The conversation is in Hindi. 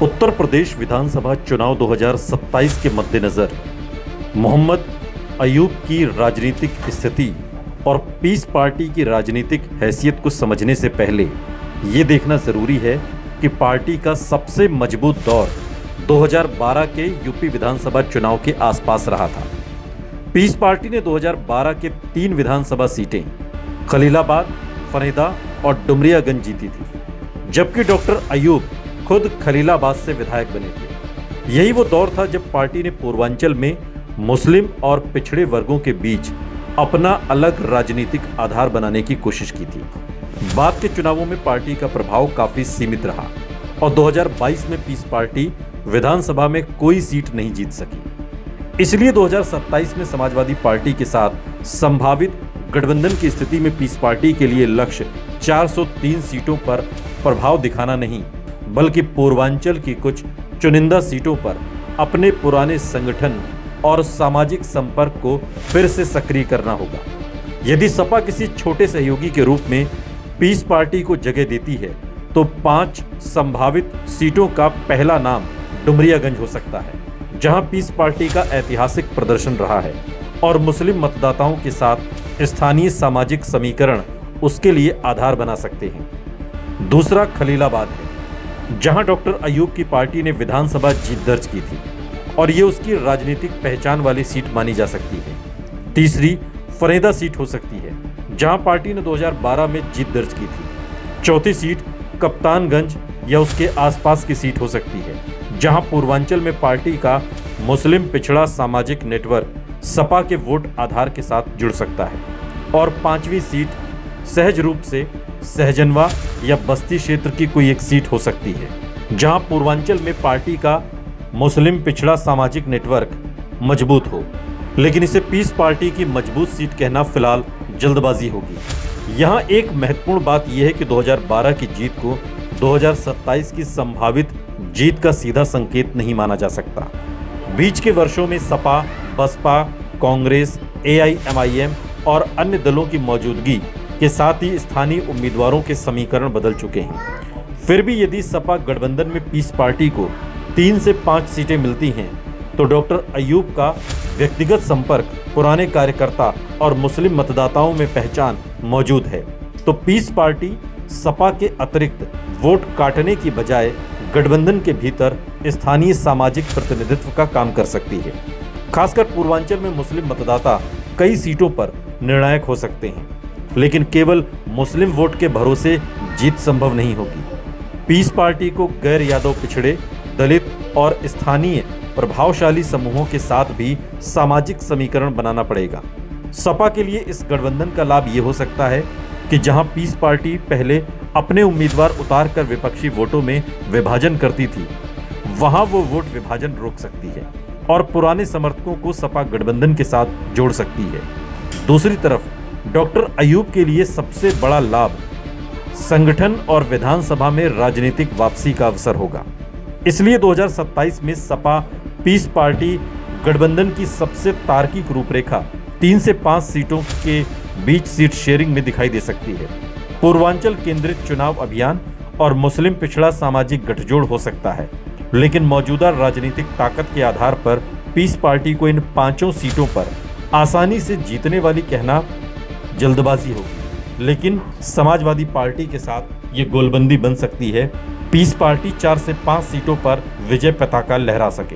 उत्तर प्रदेश विधानसभा चुनाव 2027 के मद्देनजर मोहम्मद अयूब की राजनीतिक स्थिति और पीस पार्टी की राजनीतिक हैसियत को समझने से पहले ये देखना जरूरी है कि पार्टी का सबसे मजबूत दौर 2012 के यूपी विधानसभा चुनाव के आसपास रहा था। पीस पार्टी ने 2012 के 3 विधानसभा सीटें खलीलाबाद, फरेदा और डुमरियागंज जीती थी, जबकि डॉक्टर अयूब खुद खलीलाबाद से विधायक बने थे। यही वो दौर था जब पार्टी ने पूर्वांचल में मुस्लिम और पिछड़े वर्गों के बीच अपना अलग राजनीतिक आधार बनाने की कोशिश की थी। बाद के चुनावों में पार्टी का प्रभाव काफी सीमित रहा और 2022 में पीस पार्टी विधानसभा में कोई सीट नहीं जीत सकी। इसलिए 2027 में समाजवादी पार्टी के साथ संभावित गठबंधन की स्थिति में पीस पार्टी के लिए लक्ष्य 403 सीटों पर प्रभाव दिखाना नहीं, बल्कि पूर्वांचल की कुछ चुनिंदा सीटों पर अपने पुराने संगठन और सामाजिक संपर्क को फिर से सक्रिय करना होगा। यदि सपा किसी छोटे सहयोगी के रूप में पीस पार्टी को जगह देती है तो 5 संभावित सीटों का पहला नाम डुमरियागंज हो सकता है, जहां पीस पार्टी का ऐतिहासिक प्रदर्शन रहा है और मुस्लिम मतदाताओं के साथ स्थानीय सामाजिक समीकरण उसके लिए आधार बना सकते हैं। दूसरा खलीलाबाद है, जहां डॉक्टर अयूब की पार्टी ने विधानसभा जीत दर्ज की थी और ये उसकी राजनीतिक पहचान वाली सीट मानी जा सकती है। तीसरी फरेदा सीट हो सकती है, जहां पार्टी ने 2012 में जीत दर्ज की थी। चौथी सीट कप्तानगंज या उसके आसपास की सीट हो सकती है, जहां पूर्वांचल में पार्टी का मुस्लिम पिछड़ा सामाजिक नेटवर्क सपा के वोट आधार के साथ जुड़ सकता है। और 5वीं सीट सहज रूप से सहजनवा या बस्ती क्षेत्र की कोई एक सीट हो सकती है, जहां पूर्वांचल में पार्टी का मुस्लिम पिछड़ा सामाजिक नेटवर्क मजबूत हो। लेकिन इसे पीस पार्टी की मजबूत सीट कहना फिलहाल जल्दबाजी होगी। यहां एक महत्वपूर्ण बात यह है कि 2012 की जीत को 2027 की संभावित जीत का सीधा संकेत नहीं माना जा सकता। बीच के वर्षों में सपा, बसपा, कांग्रेस, AIMIM और अन्य दलों की मौजूदगी के साथ ही स्थानीय उम्मीदवारों के समीकरण बदल चुके हैं। फिर भी यदि सपा गठबंधन में पीस पार्टी को 3 से 5 सीटें मिलती हैं तो डॉक्टर अयूब का व्यक्तिगत संपर्क, पुराने कार्यकर्ता और मुस्लिम मतदाताओं में पहचान मौजूद है, तो पीस पार्टी सपा के अतिरिक्त वोट काटने की बजाय गठबंधन के भीतर स्थानीय सामाजिक प्रतिनिधित्व का काम कर सकती है। खासकर पूर्वांचल में मुस्लिम मतदाता कई सीटों पर निर्णायक हो सकते हैं, लेकिन केवल मुस्लिम वोट के भरोसे जीत संभव नहीं होगी। पीस पार्टी को गैर यादव पिछड़े, दलित और स्थानीय प्रभावशाली समूहों के साथ भी सामाजिक समीकरण बनाना पड़ेगा। सपा के लिए इस गठबंधन का लाभ ये हो सकता है कि जहां पीस पार्टी पहले अपने उम्मीदवार उतारकर विपक्षी वोटों में विभाजन करती थी, वहां वो वोट विभाजन रोक सकती है और पुराने समर्थकों को सपा गठबंधन के साथ जोड़ सकती है। दूसरी तरफ डॉक्टर अयूब के लिए सबसे बड़ा लाभ संगठन और विधानसभा में राजनीतिक वापसी का अवसर होगा। इसलिए 2027 में सपा पीस पार्टी गठबंधन की सबसे तार्किक रूपरेखा 3 से 5 सीटों के बीच सीट शेयरिंग में दिखाई दे सकती है। पूर्वांचल केंद्रित चुनाव अभियान और मुस्लिम पिछड़ा सामाजिक गठजोड़ हो सकता है, लेकिन मौजूदा राजनीतिक ताकत के आधार पर पीस पार्टी को इन 5 सीटों पर आसानी से जीतने वाली कहना जल्दबाजी होगी। लेकिन समाजवादी पार्टी के साथ ये गोलबंदी बन सकती है, पीस पार्टी 4 से 5 सीटों पर विजय पताका लहरा सके।